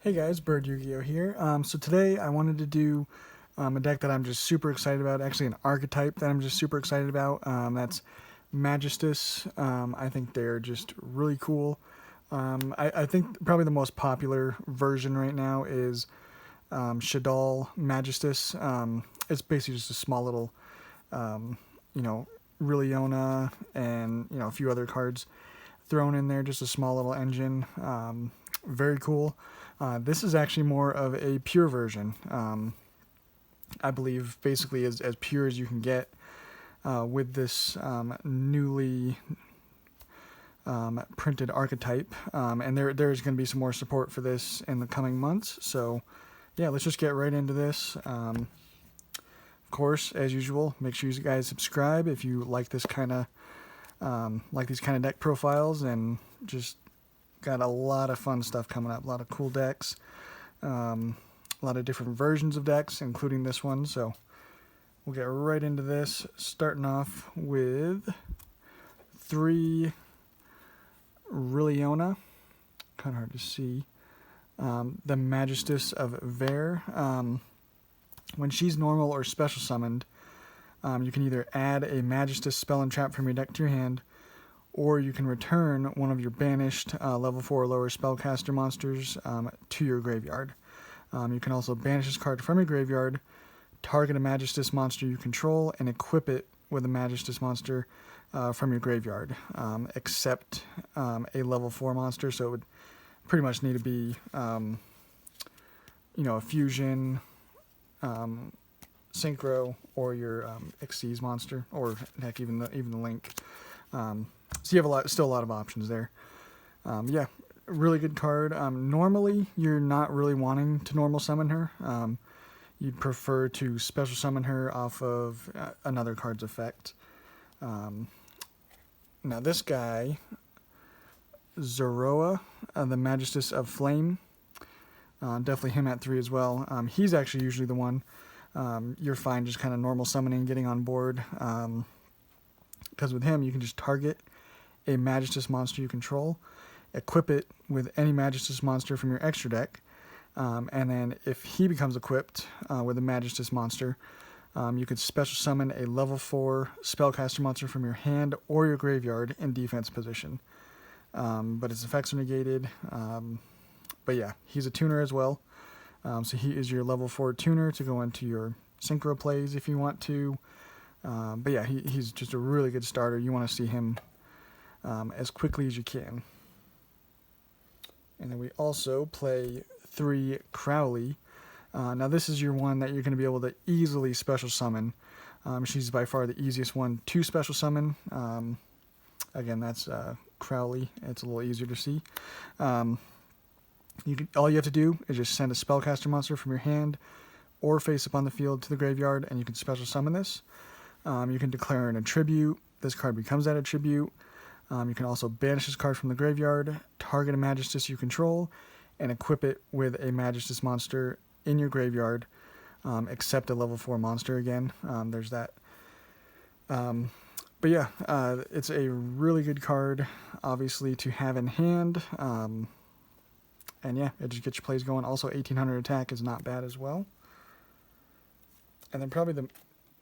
Hey guys, Bird Yu-Gi-Oh here. So today I wanted to do a deck that I'm just super excited about, actually an archetype that I'm just super excited about. That's Magistus. I think they're just really cool. I think probably the most popular version right now is Shadal Magistus. It's basically just a small little, you know, Liliona and, a few other cards thrown in there, just a small little engine. Very cool. This is actually more of a pure version. I believe basically as pure as you can get with this newly printed archetype. And there's going to be some more support for this in the coming months. So yeah, let's just get right into this. Of course, as usual, make sure you guys subscribe if you like this kind of these kind of deck profiles, and just got a lot of fun stuff coming up, a lot of cool decks, a lot of different versions of decks, including this one. So we'll get right into this, starting off with 3 Liliona, kind of hard to see, the Magistus of Ver. When she's normal or special summoned, you can either add a Magistus spell and trap from your deck to your hand, or you can return one of your banished level 4 or lower spellcaster monsters to your graveyard. You can also banish this card from your graveyard, target a Magistus monster you control, and equip it with a Magistus monster from your graveyard, except a level 4 monster. So it would pretty much need to be, a fusion, synchro, or your Xyz monster, or heck, even the Link. So you have still a lot of options there. Yeah, really good card. Normally, you're not really wanting to normal summon her. You'd prefer to special summon her off of another card's effect. Now this guy, Zoroa, the Magistus of Flame, definitely him at 3 as well. He's actually usually the one you're fine just kind of normal summoning, getting on board. Because with him, you can just target a Magistus monster you control, equip it with any Magistus monster from your extra deck, and then if he becomes equipped with a Magistus monster, you could special summon a level 4 spellcaster monster from your hand or your graveyard in defense position. But its effects are negated. But yeah, he's a tuner as well. So he is your level 4 tuner to go into your synchro plays if you want to. But yeah, he's just a really good starter. You want to see him as quickly as you can. And then we also play 3 Crowley. Now this is your one that you're going to be able to easily special summon. She's by far the easiest one to special summon. Again, that's Crowley. It's a little easier to see. All you have to do is just send a spellcaster monster from your hand or face up on the field to the graveyard, and you can special summon this. You can declare an attribute. This card becomes that attribute. You can also banish this card from the graveyard, target a Magistus you control, and equip it with a Magistus monster in your graveyard, except a level 4 monster again. There's that. But yeah, it's a really good card, obviously, to have in hand. And yeah, it just gets your plays going. Also, 1800 attack is not bad as well. And then probably the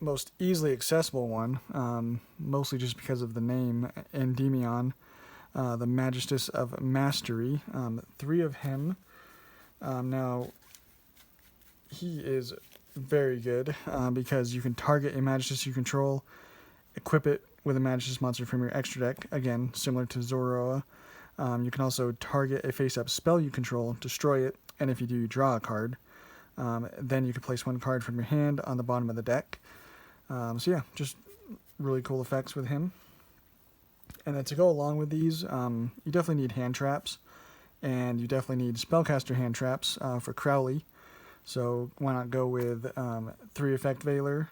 most easily accessible one, mostly just because of the name, Endymion, the Magistus of Mastery. 3 of him. Now, he is very good because you can target a Magistus you control, equip it with a Magistus monster from your extra deck, again, similar to Zoroa. You can also target a face-up spell you control, destroy it, and if you do, you draw a card. Then you can place 1 card from your hand on the bottom of the deck. So yeah, just really cool effects with him. And then to go along with these, you definitely need hand traps, and you definitely need spellcaster hand traps for Crowley. So why not go with 3 Effect Veiler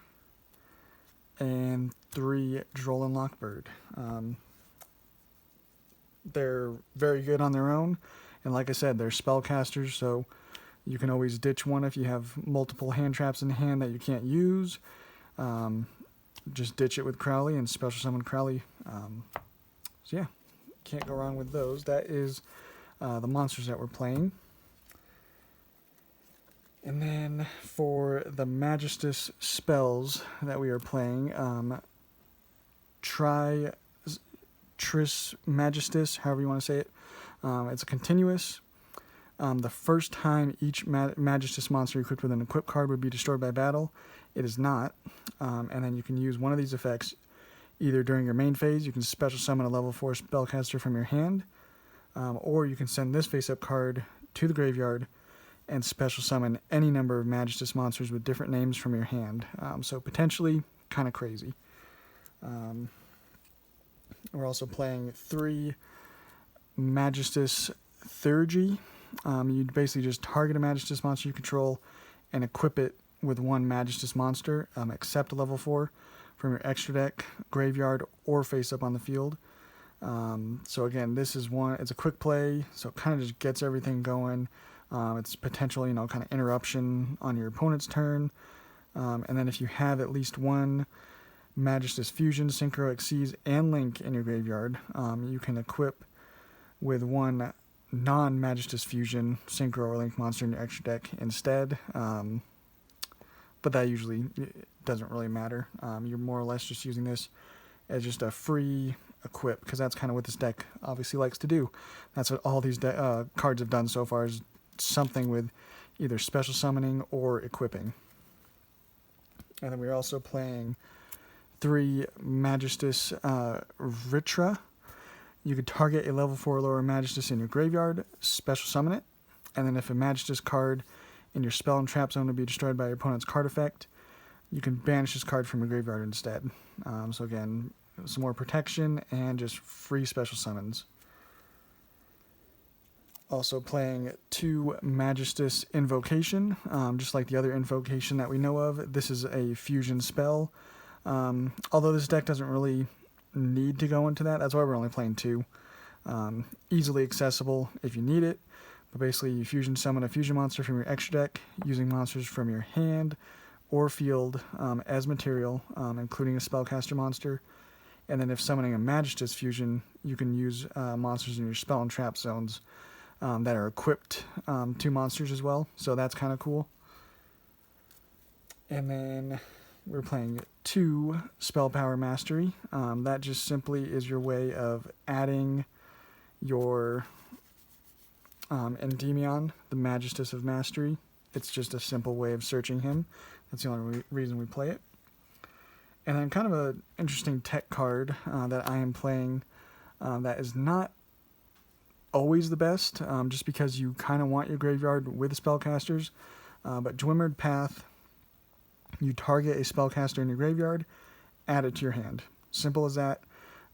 and 3 Droll and Lockbird. They're very good on their own, and like I said, they're spellcasters, so you can always ditch one if you have multiple hand traps in hand that you can't use. Just ditch it with Crowley and special summon Crowley. So yeah, can't go wrong with those. That is the monsters that we're playing. And then for the Magistus spells that we are playing, Tris Magistus, however you want to say it. It's a continuous. The first time each Magistus monster equipped with an equip card would be destroyed by battle. It is not. And then you can use one of these effects either during your main phase. You can special summon a level 4 spellcaster from your hand. Or you can send this face-up card to the graveyard and special summon any number of Magistus monsters with different names from your hand. So potentially kind of crazy. We're also playing 3 Magistus Theurgy. You basically just target a Magistus monster you control and equip it with 1 Magistus monster, except a level 4, from your extra deck, graveyard, or face up on the field. So again, this is one, it's a quick play, so it kind of just gets everything going. It's potential, kind of interruption on your opponent's turn. And then if you have at least 1 Magistus Fusion, Synchro, Exceeds, and Link in your graveyard, you can equip with 1 non-Magistus Fusion, Synchro, or Link monster in your extra deck instead. But that usually doesn't really matter. You're more or less just using this as just a free equip, because that's kind of what this deck obviously likes to do. That's what all these cards have done so far, is something with either special summoning or equipping. And then we're also playing 3 Magistus Ritra. You could target a level 4 or lower Magistus in your graveyard, special summon it, and then if a Magistus card in your spell and trap zone would be destroyed by your opponent's card effect, you can banish this card from your graveyard instead. So again, some more protection and just free special summons. Also playing 2 Magistus Invocation, just like the other invocation that we know of. This is a fusion spell. Although this deck doesn't really need to go into that, that's why we're only playing 2. Easily accessible if you need it, but basically you fusion summon a fusion monster from your extra deck using monsters from your hand or field as material, including a spellcaster monster. And then if summoning a Magistus fusion, you can use monsters in your spell and trap zones that are equipped to monsters as well, so that's kind of cool. And then we're playing 2 Spell Power Mastery. That just simply is your way of adding your Endymion, the Magistus of Mastery. It's just a simple way of searching him. That's the only reason we play it. And then kind of an interesting tech card that I am playing that is not always the best, just because you kind of want your graveyard with spellcasters. But Dwimmered Path, you target a spellcaster in your graveyard, add it to your hand. Simple as that.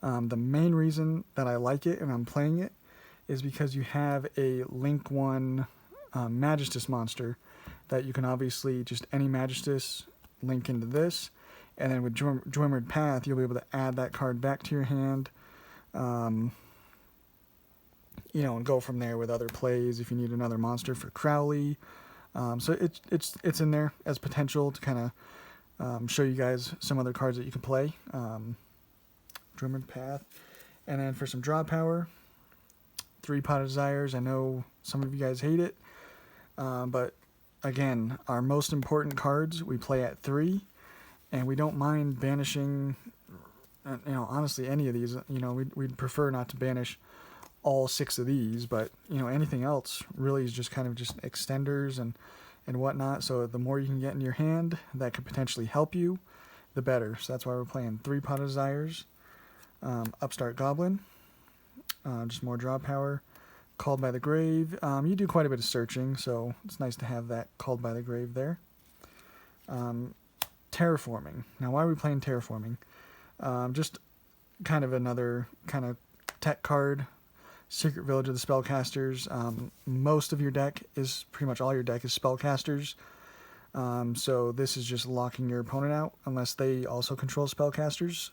The main reason that I like it and I'm playing it is because you have a Link 1 Magistus monster that you can obviously just any Magistus link into this, and then with Dwimmered Path you'll be able to add that card back to your hand, and go from there with other plays if you need another monster for Crowley. So it's in there as potential to kind of show you guys some other cards that you can play. Dwimmered Path. And then for some draw power, 3 Pot of Desires. I know some of you guys hate it, but again, our most important cards we play at 3, and we don't mind banishing, honestly any of these. We'd prefer not to banish all 6 of these, but anything else really is just kind of just extenders and whatnot. So the more you can get in your hand that could potentially help you, the better. So that's why we're playing 3 Pot of Desires. Upstart Goblin, just more draw power. Called by the Grave. You do quite a bit of searching, so it's nice to have that Called by the Grave there. Terraforming. Now, why are we playing Terraforming? Just kind of another kind of tech card. Secret Village of the Spellcasters. Most of your deck is, pretty much all your deck is spellcasters. So this is just locking your opponent out unless they also control spellcasters,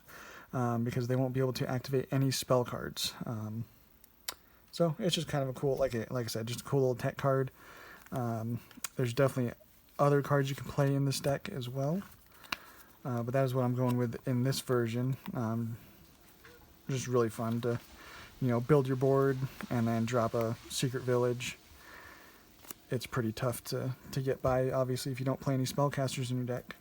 because they won't be able to activate any spell cards. So it's just kind of a cool, like I said, just a cool little tech card. There's definitely other cards you can play in this deck as well. But that is what I'm going with in this version. Just really fun to, build your board and then drop a Secret Village. it's pretty tough to get by, obviously, if you don't play any spellcasters in your deck.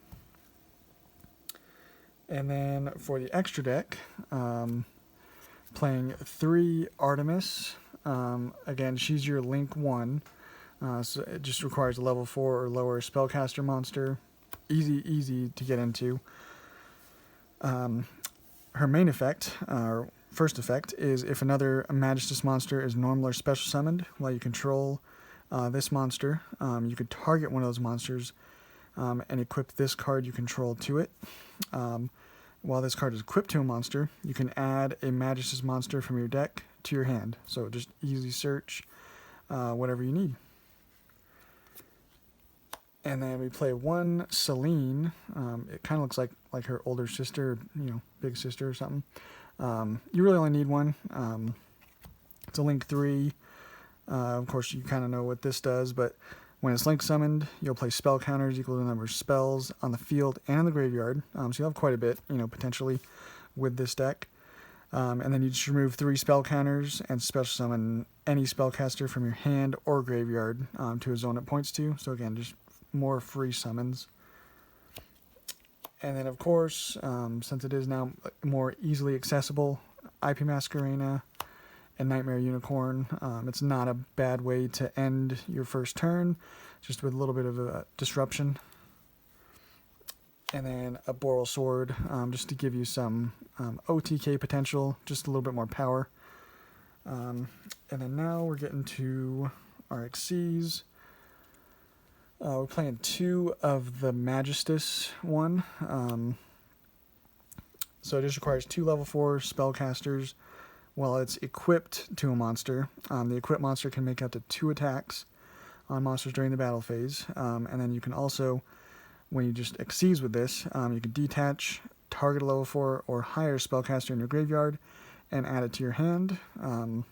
And then for the extra deck, playing 3 Artemis. Again, she's your Link 1, so it just requires a level 4 or lower spellcaster monster. Easy to get into. Her main effect, or first effect, is if another Magistus monster is normal or special summoned while you control this monster, you could target one of those monsters and equip this card you control to it. While this card is equipped to a monster, you can add a Magistus monster from your deck to your hand. So just easy search, whatever you need. And then we play 1 Selene. It kind of looks like her older sister, big sister or something. You really only need 1. It's a Link 3. Of course, you kind of know what this does, but when it's Link summoned, you'll play spell counters equal to the number of spells on the field and in the graveyard. So you'll have quite a bit, potentially, with this deck. And then you just remove 3 spell counters and special summon any spellcaster from your hand or graveyard to a zone it points to. So again, just more free summons. And then, of course, since it is now more easily accessible, IP Masquerena and Nightmare Unicorn. It's not a bad way to end your first turn, just with a little bit of a disruption. And then a Boral Sword, just to give you some OTK potential, just a little bit more power. And then now we're getting to our Xyz. We're playing 2 of the Magistus one. So it just requires 2 level 4 spellcasters. While it's equipped to a monster, the equipped monster can make up to 2 attacks on monsters during the battle phase. And then you can also, when you just Xyz with this, you can detach, target a level 4 or higher spellcaster in your graveyard, and add it to your hand. And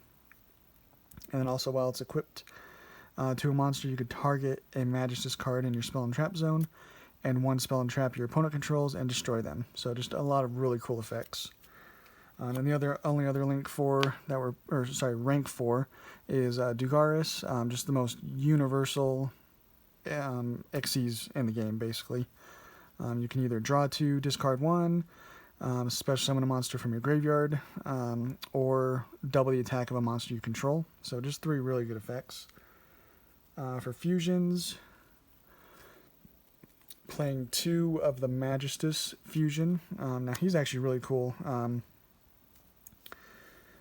then also, while it's equipped to a monster, you could target a Magistus card in your spell and trap zone, and 1 spell and trap your opponent controls and destroy them. So just a lot of really cool effects. And the only other rank 4 is Dugaris, just the most universal Xyz in the game, basically. You can either draw 2, discard 1, special summon a monster from your graveyard, or double the attack of a monster you control. So just 3 really good effects. For fusions, playing 2 of the Magistus fusion. Now he's actually really cool.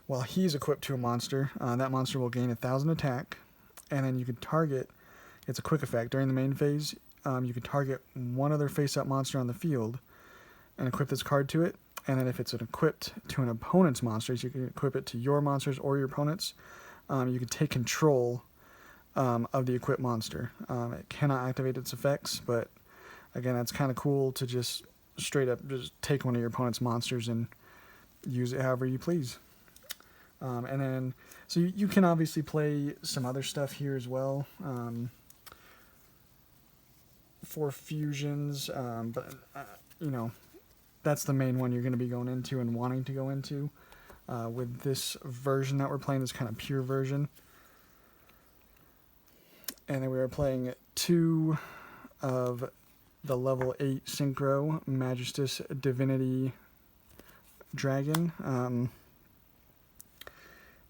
While he's equipped to a monster, that monster will gain 1,000 attack, and then you can target, it's a quick effect, during the main phase, you can target 1 other face-up monster on the field and equip this card to it, and then if it's equipped to an opponent's monster, so you can equip it to your monsters or your opponents, you can take control of the equipped monster. It cannot activate its effects, but again, that's kind of cool to just straight up just take one of your opponent's monsters and use it however you please. And then, so you can obviously play some other stuff here as well for fusions, but that's the main one you're going to be going into and wanting to go into with this version that we're playing, this kind of pure version. And then we are playing 2 of the level 8 Synchro Magistus Divinity Dragon.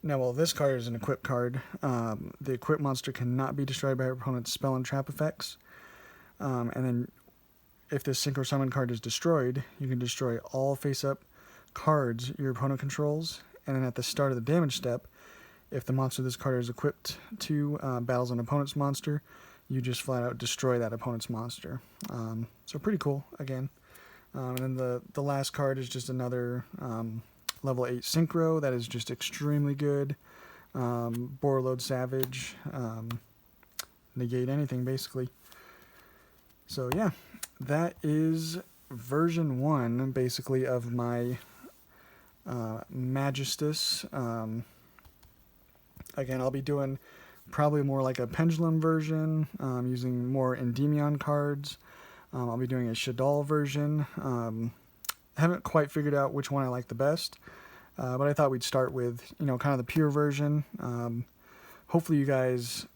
Now, while this card is an equipped card, the equipped monster cannot be destroyed by your opponent's spell and trap effects. And then, if this Synchro Summon card is destroyed, you can destroy all face-up cards your opponent controls. And then at the start of the damage step, if the monster this card is equipped to battles an opponent's monster, you just flat out destroy that opponent's monster. So pretty cool, again. And then the last card is just another level 8 Synchro that is just extremely good. Borload Savage, negate anything basically. So yeah, that is version 1 basically of my Magistus. Again, I'll be doing probably more like a Pendulum version, using more Endymion cards. I'll be doing a Shaddoll version. Haven't quite figured out which one I like the best, but I thought we'd start with, kind of the pure version. Hopefully you guys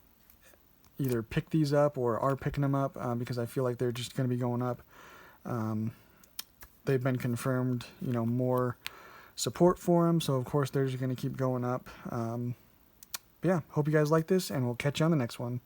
either pick these up or are picking them up because I feel like they're just going to be going up. They've been confirmed, you know, more support for them, so of course they're just going to keep going up. But yeah, hope you guys like this, and we'll catch you on the next one.